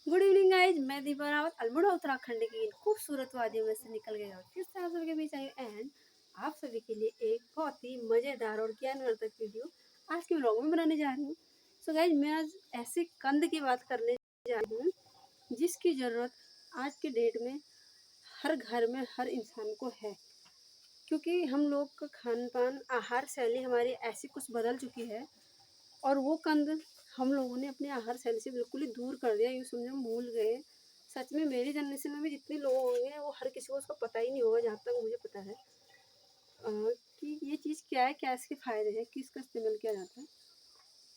Good evening guys, मैं दीपा रावत अल्मोड़ा उत्तराखंड की इन खूबसूरत वादियों में से निकल गया और फिर से आप सभी के बीच आई एंड आप सभी के लिए एक बहुत ही मज़ेदार और ज्ञानवर्धक वीडियो आज के व्लॉग में बनाने जा रही हूँ। सो गाइज, मैं आज ऐसे कंद की बात करने जा रही हूँ जिसकी ज़रूरत आज के डेट में हर घर में हर इंसान को है, क्योंकि हम लोग का खान पान आहार शैली हमारी ऐसी कुछ बदल चुकी है और वो कंद हम लोगों ने अपने आहार शैली से बिल्कुल ही दूर कर दिया, यूँ समझो हम भूल गए। सच में मेरी जनरेशन में भी जितने लोग होंगे वो हर किसी को उसका पता ही नहीं होगा, जहाँ तक मुझे पता है कि ये चीज़ क्या है, क्या इसके फ़ायदे हैं, किसका इस्तेमाल किया जाता है।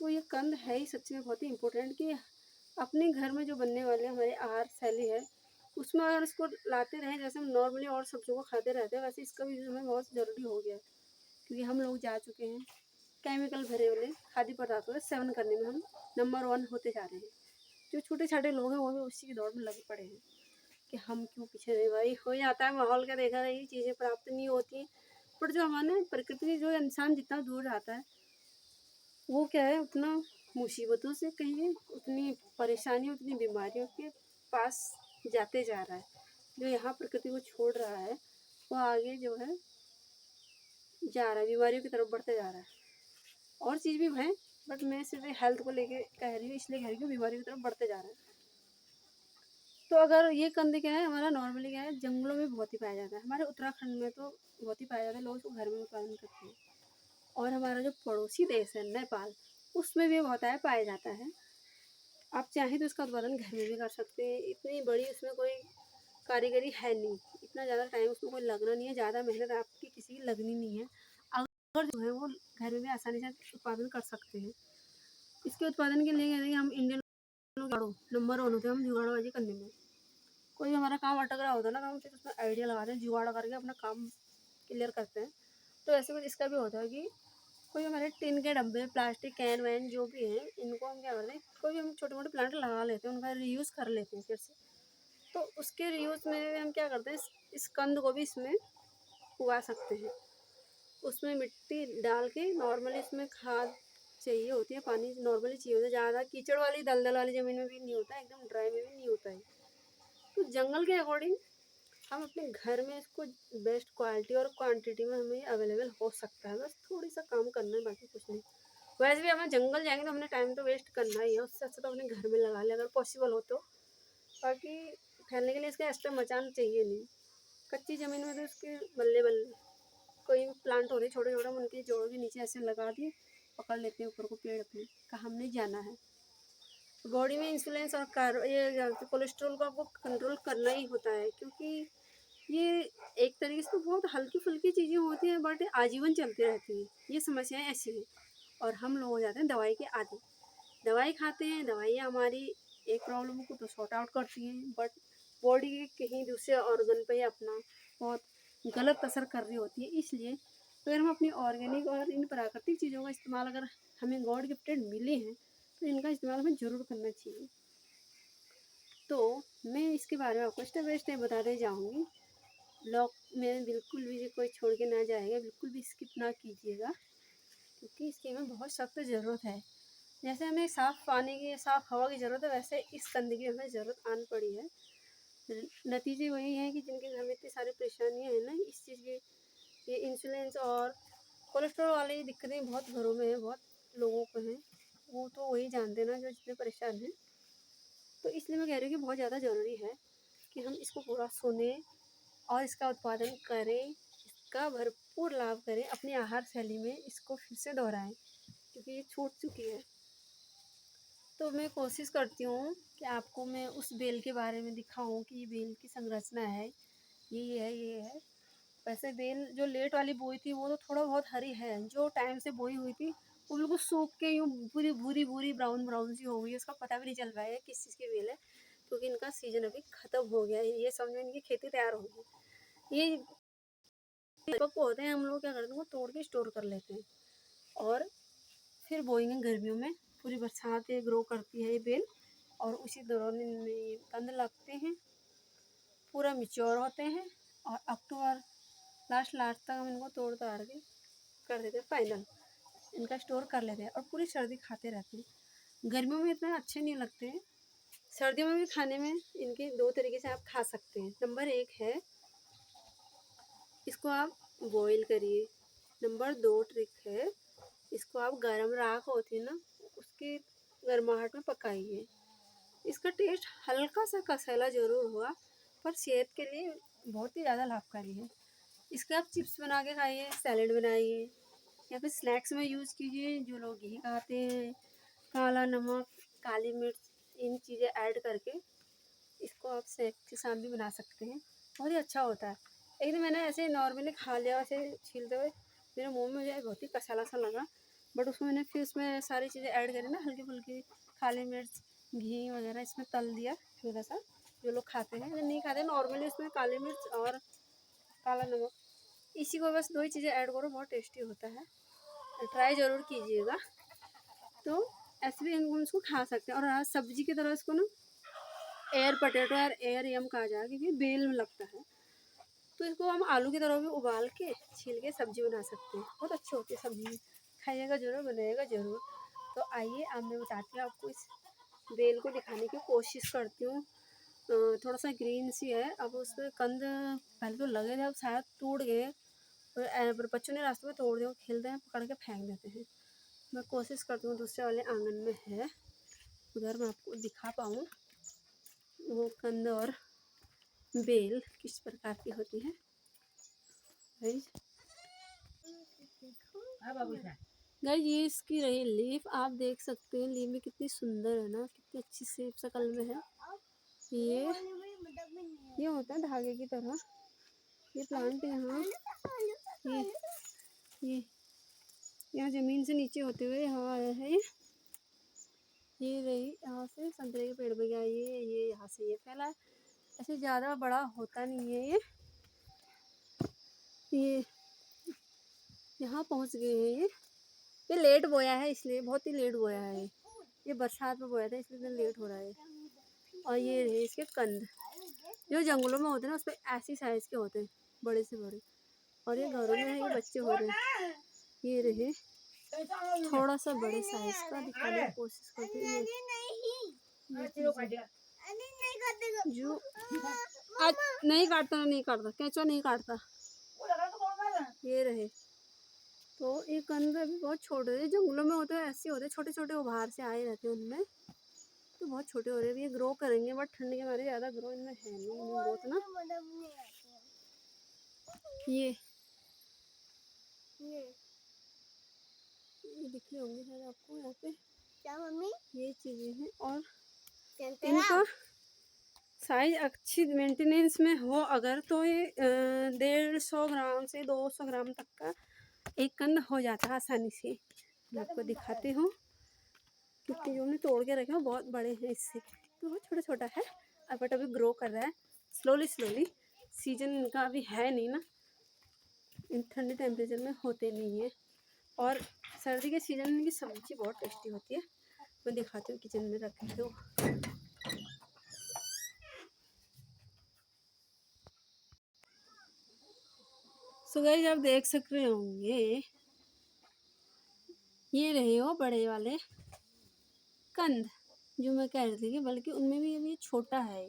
तो ये कंद है ही सच में बहुत ही इम्पोर्टेंट कि अपने घर में जो बनने वाले हमारे आहार शैली है उसमें अगर इसको लाते रहें, जैसे हम नॉर्मली और सब्जियों को खाते रहते हैं वैसे इसका भी यूज़ हमें बहुत ज़रूरी हो गया है, क्योंकि हम लोग जा चुके हैं केमिकल भरे वाले खाद्य पदार्थों का सेवन करने में हम नंबर 1 होते जा रहे हैं। जो छोटे छोटे लोग हैं वो भी उसी की दौड़ में लगे पड़े हैं कि हम क्यों पीछे रहे। भाई हो जाता है माहौल का, देखा ये चीज़ें प्राप्त नहीं होती, पर जो हमारे प्रकृति जो इंसान जितना दूर रहता है वो क्या है, उतना मुसीबतों से कहिए, उतनी परेशानी, उतनी बीमारियों के पास जाते जा रहा है। जो यहाँ प्रकृति को छोड़ रहा है वो आगे जो है जा रहा है, बीमारियों की तरफ बढ़ते जा रहा है। और चीज़ भी है, बट मैं सिर्फ हेल्थ को लेके कह रही हूँ, इसलिए कह रही हूँ बीमारी की तरफ बढ़ते जा रहा है। तो अगर ये कंद क्या है, हमारा नॉर्मली क्या है, जंगलों में बहुत ही पाया जाता है, हमारे उत्तराखंड में तो बहुत ही पाया जाता है, लोग इसको घर में उत्पादन करते हैं। और हमारा जो पड़ोसी देश है नेपाल, उसमें भी बहुत पाया जाता है। आप चाहें तो इसका उत्पादन घर में भी कर सकते हैं, इतनी बड़ी उसमें कोई कारीगरी है नहीं, इतना ज़्यादा टाइम उसमें कोई लगना नहीं है, ज़्यादा मेहनत आपकी किसी की लगनी नहीं है। अगर जो है वो घर में भी आसानी से उत्पादन कर सकते हैं। इसके उत्पादन के लिए कहते हैं हम इंडियन जुगाड़ो नंबर 1 होते हैं, हम जुगाड़बाजी करने में। कोई हमारा काम अटक रहा होता है ना, तो हम फिर उसमें आइडिया लगाते हैं, जुगाड़ करके अपना काम क्लियर करते हैं। तो ऐसे कुछ इसका भी होता है कि कोई हमारे टिन के डब्बे, प्लास्टिक कैन वैन जो भी हैं, इनको हम क्या करते हैं, कोई भी हम छोटे मोटे प्लांट लगा लेते हैं, उनका रीयूज़ कर लेते हैं फिर से। तो उसके रीयूज़ में हम क्या करते हैं, इस कंद को भी इसमें उगा सकते हैं। उसमें मिट्टी डाल के नॉर्मली इसमें खाद चाहिए होती है, पानी नॉर्मली चाहिए होता है, ज़्यादा कीचड़ वाली दलदल वाली ज़मीन में भी नहीं होता है, एकदम ड्राई में भी नहीं होता है। तो जंगल के अकॉर्डिंग हम अपने घर में इसको बेस्ट क्वालिटी और क्वांटिटी में हमें अवेलेबल हो सकता है, बस थोड़ी सा काम करना है, बाकी कुछ नहीं। वैसे भी हमें जंगल जाएंगे तो हमने टाइम तो वेस्ट करना ही है, उससे अच्छा तो अपने घर में लगा ले अगर पॉसिबल हो तो। बाकी फैलने के लिए इसका एक्स्ट्रा मचान चाहिए नहीं, कच्ची ज़मीन में तो इसके बल्ले बल्ले कोई प्लांट होते छोटे छोटे, हम उनके जोड़ों के नीचे ऐसे लगा दिए, पकड़ लेते हैं ऊपर को पेड़ अपने, कहाँ हमने जाना है। बॉडी में इंसुलिन और ये कोलेस्ट्रॉल को आपको कंट्रोल करना ही होता है, क्योंकि ये एक तरीके से तो बहुत हल्की फुल्की चीज़ें होती हैं, बट आजीवन चलती रहती हैं, ये समस्याएं ऐसी हैं। और हम लोग हो जाते हैं दवाई के आदी, दवाई खाते हैं, दवाइयाँ हमारी एक प्रॉब्लम को तो सॉर्ट आउट करती हैं, बट बॉडी के कहीं दूसरे ऑर्गन पे अपना बहुत गलत असर कर रही होती है। इसलिए अगर हम अपनी ऑर्गेनिक और इन प्राकृतिक चीज़ों का इस्तेमाल, अगर हमें गॉड गिफ्टेड मिले हैं तो इनका इस्तेमाल हमें ज़रूर करना चाहिए। तो मैं इसके बारे में आपको स्टेप बाई स्टेप बताते जाऊँगी, ब्लॉग में बिल्कुल भी कोई छोड़ के ना जाएगा, बिल्कुल भी स्किप ना कीजिएगा, क्योंकि इसकी हमें बहुत सख्त ज़रूरत है। जैसे हमें साफ़ पानी की, साफ़ हवा की ज़रूरत है, वैसे इस कंद की हमें ज़रूरत आन पड़ी है। नतीजे वही हैं कि जिनके घर में इतनी सारी परेशानियाँ हैं ना इस चीज़ की, ये इंसुलिन और कोलेस्ट्रॉल वाली दिक्कतें बहुत घरों में हैं, बहुत लोगों को हैं, वो तो वही जानते हैं ना जो जितने परेशान हैं। तो इसलिए मैं कह रही हूँ कि बहुत ज़्यादा ज़रूरी है कि हम इसको पूरा सुने और इसका उत्पादन करें, इसका भरपूर लाभ करें, अपनी आहार शैली में इसको फिर से दोहराएं, क्योंकि ये छूट चुकी है। तो मैं कोशिश करती हूँ कि आपको मैं उस बेल के बारे में दिखाऊँ कि ये बेल की संरचना है, ये है, ये है। वैसे बेल जो लेट वाली बोई थी वो तो थोड़ा बहुत हरी है, जो टाइम से बोई हुई थी वो बिल्कुल सूख के यूँ पूरी भूरी भूरी ब्राउन ब्राउन सी हो गई है, उसका पता भी नहीं चल पाया किस चीज़ की बेल है, क्योंकि इनका सीजन अभी ख़त्म हो गया है, ये समझो इनकी खेती तैयार हो गई। ये पप्पू होते हैं, हम लोग क्या करते हैं, वो तोड़ के स्टोर कर लेते हैं और फिर बोएंगे गर्मियों में, पूरी बरसात ये ग्रो करती है ये बेल, और उसी दौरान में कंद लगते हैं, पूरा मिच्योर होते हैं, और अक्टूबर लास्ट लास्ट तक हम इनको तोड़ ताड़ के कर देते हैं फाइनल, इनका स्टोर कर लेते हैं और पूरी सर्दी खाते रहते हैं। गर्मियों में इतना अच्छे नहीं लगते हैं, सर्दियों में भी खाने में इनके 2 तरीके से आप खा सकते हैं। नंबर 1 है, इसको आप बॉईल करिए। नंबर 2 ट्रिक है, इसको आप गरम राख होती है ना, उसकी गर्माहट में पकाइए। इसका टेस्ट हल्का सा कसैला ज़रूर होगा, पर सेहत के लिए बहुत ही ज़्यादा लाभकारी है। इसके आप चिप्स बना के खाइए, सैलेड बनाइए, या फिर स्नैक्स में यूज़ कीजिए। जो लोग घी खाते हैं, काला नमक, काली मिर्च, इन चीज़ें ऐड करके इसको आप स्नैक के साथ भी बना सकते हैं। बहुत ही अच्छा होता है। एक दिन मैंने ऐसे नॉर्मली खा लिया, ऐसे छीलते हुए मेरे मुँह में मुझे बहुत ही कसैला सा लगा, बट उसमें मैंने फिर उसमें सारी चीज़ें ऐड करी ना, हल्की फुल्की काली मिर्च, घी वगैरह इसमें तल दिया थोड़ा सा। जो लोग खाते हैं, अगर नहीं खाते नॉर्मली उसमें काली मिर्च और काला नमक, इसी को बस 2 ही चीज़ें ऐड करो, बहुत टेस्टी होता है। ट्राई ज़रूर कीजिएगा। तो ऐसे भी हम इसको खा सकते हैं। और आज सब्जी की तरह इसको ना एयर पटेटो और एयर यम कहा जाए, क्योंकि बेल में लगता है। तो इसको हम आलू की तरह भी उबाल के छील के सब्जी बना सकते हैं। बहुत अच्छी होती है सब्जी, खाइएगा ज़रूर, बनाइएगा ज़रूर। तो आइए अब मैं बताती हूँ आपको, इस बेल को दिखाने की कोशिश करती हूँ। थोड़ा सा ग्रीन सी है, अब उस पर कंद पहले तो लगे थे, अब शायद टूट गए, पर बच्चों ने रास्ते में तोड़ दिया, खेलते हैं पकड़ के फेंक देते हैं। मैं कोशिश करती हूँ दूसरे वाले आंगन में है, उधर मैं आपको दिखा पाऊँ वो कंद और बेल किस प्रकार की होती है। गाइस ये इसकी रही लीफ, आप देख सकते हैं लीफ में कितनी सुंदर है ना, कितनी अच्छी शेप शकल में है। ये होता है धागे की तरह। ये प्लांट यहाँ, ये ये यहाँ ज़मीन से नीचे होते हुए यहाँ आया है। ये रही यहाँ से संतरे के पेड़ पे गया, ये यहाँ से ये फैला है। ऐसे ज़्यादा बड़ा होता नहीं है ये यहाँ पहुँच गए हैं। ये लेट बोया है, इसलिए बहुत ही लेट बोया है। ये बरसात में बोया था, इसलिए इतना लेट हो रहा है। और ये रहे इसके कंद, जो जंगलों में होते हैं ना, उस पर ऐसी साइज़ के होते हैं, बड़े से बड़े। और ये घरों में ये बच्चे हो रहे हैं। ये रहे थोड़ा सा बड़े साइज़ का, दिखाने की कोशिश करते हैं। जो आज नहीं काटता, नहीं काटता, कैंचुआ नहीं काटता। ये रहे, तो ये कंद अभी बहुत छोटे हैं, जंगलों में होते हैं ऐसे होते हैं, छोटे छोटे उभार से आए रहते हैं उनमें, तो बहुत छोटे हो रहे हैं। ये ग्रो करेंगे, बट ठंड के मारे ज़्यादा ग्रो इनमें है नहीं, इनमें बहुत ना। ये दिख रहे होंगे शायद आपको यहाँ पे, क्या मम्मी, ये चीज़ें हैं। और इनका साइज अच्छी मेंटेनेंस में हो अगर, तो ये 150 ग्राम से 200 ग्राम तक का एक कंद हो जाता है आसानी से। मैं आपको दिखाती हूँ, क्योंकि जो हमने तोड़ के रखे हैं बहुत बड़े हैं, इससे तो बहुत छोटा छोटा है, बट अभी ग्रो कर रहा है स्लोली स्लोली। सीजन इनका अभी है नहीं ना, इन ठंडे टेम्परेचर में होते नहीं है। और सर्दी के सीजन में इनकी सब्जी बहुत टेस्टी होती है। मैं दिखाती हूँ किचन में रखे तो। सो गाइस आप देख सक रहे होंगे, ये रहे हो बड़े वाले कंद, जो मैं कह रही थी कि बल्कि उनमें भी अभी छोटा है।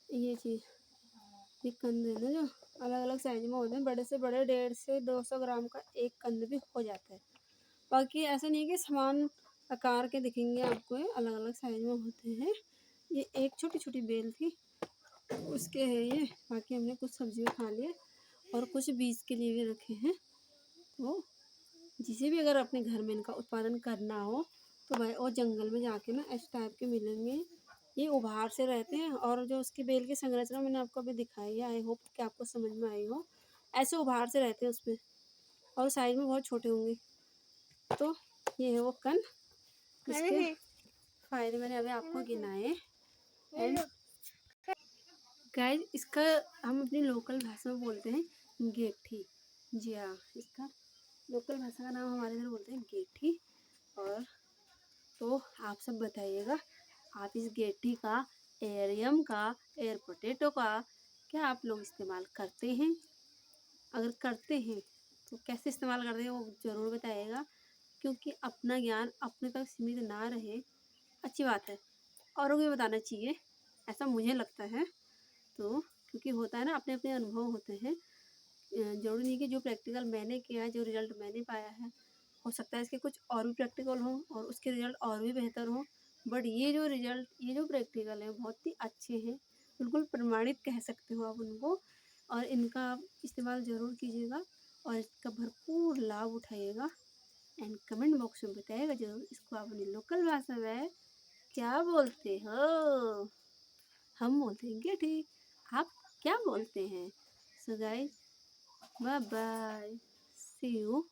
ये चीज़, ये कंद है ना, जो अलग अलग साइज में होते हैं, बड़े से बड़े 150 से 200 ग्राम का एक कंद भी हो जाता है। बाकी ऐसा नहीं है कि समान आकार के दिखेंगे आपको, ये अलग अलग साइज में होते हैं। ये एक छोटी छोटी बेल थी उसके है ये, बाकी हमने कुछ सब्जी में खा लिए और कुछ बीज के लिए भी रखे हैं। तो जिसे भी अगर अपने घर में इनका उत्पादन करना हो, तो भाई और जंगल में जाके ना इस टाइप के मिलेंगे। ये उभार से रहते हैं, और जो उसकी बेल की संरचना मैंने आपको अभी दिखाई है, आई होप कि आपको समझ में आई हो। ऐसे उभार से रहते हैं उसमें, और साइज में बहुत छोटे होंगे। तो ये है वो कन, इसके फायदे मैंने अभी आपको गिनाए। एंड गाइस इसका हम अपनी लोकल भाषा में बोलते हैं गेठी। जी हाँ, इसका लोकल भाषा का नाम हमारे इधर बोलते हैं गेठी। और तो आप सब बताइएगा, आप इस गेठी का, एरियम का, एयर पोटैटो का क्या आप लोग इस्तेमाल करते हैं? अगर करते हैं तो कैसे इस्तेमाल करते हैं वो ज़रूर बताइएगा, क्योंकि अपना ज्ञान अपने तक सीमित ना रहे, अच्छी बात है। औरों को भी बताना चाहिए, ऐसा मुझे लगता है। तो क्योंकि होता है ना, अपने अपने अनुभव होते हैं। ज़रूरी नहीं कि जो प्रैक्टिकल मैंने किया है, जो रिज़ल्ट मैंने पाया है, हो सकता है इसके कुछ और भी प्रैक्टिकल हों और उसके रिज़ल्ट और भी बेहतर हों। बट ये जो प्रैक्टिकल हैं बहुत ही अच्छे हैं, बिल्कुल प्रमाणित कह सकते हो आप उनको। और इनका आप इस्तेमाल ज़रूर कीजिएगा और इसका भरपूर लाभ उठाइएगा। एंड कमेंट बॉक्स में बताइएगा ज़रूर इसको आप अपनी लोकल भाषा में क्या बोलते हो? हम बोलेंगे ठीक, आप क्या बोलते हैं? So guys, bye bye, see you.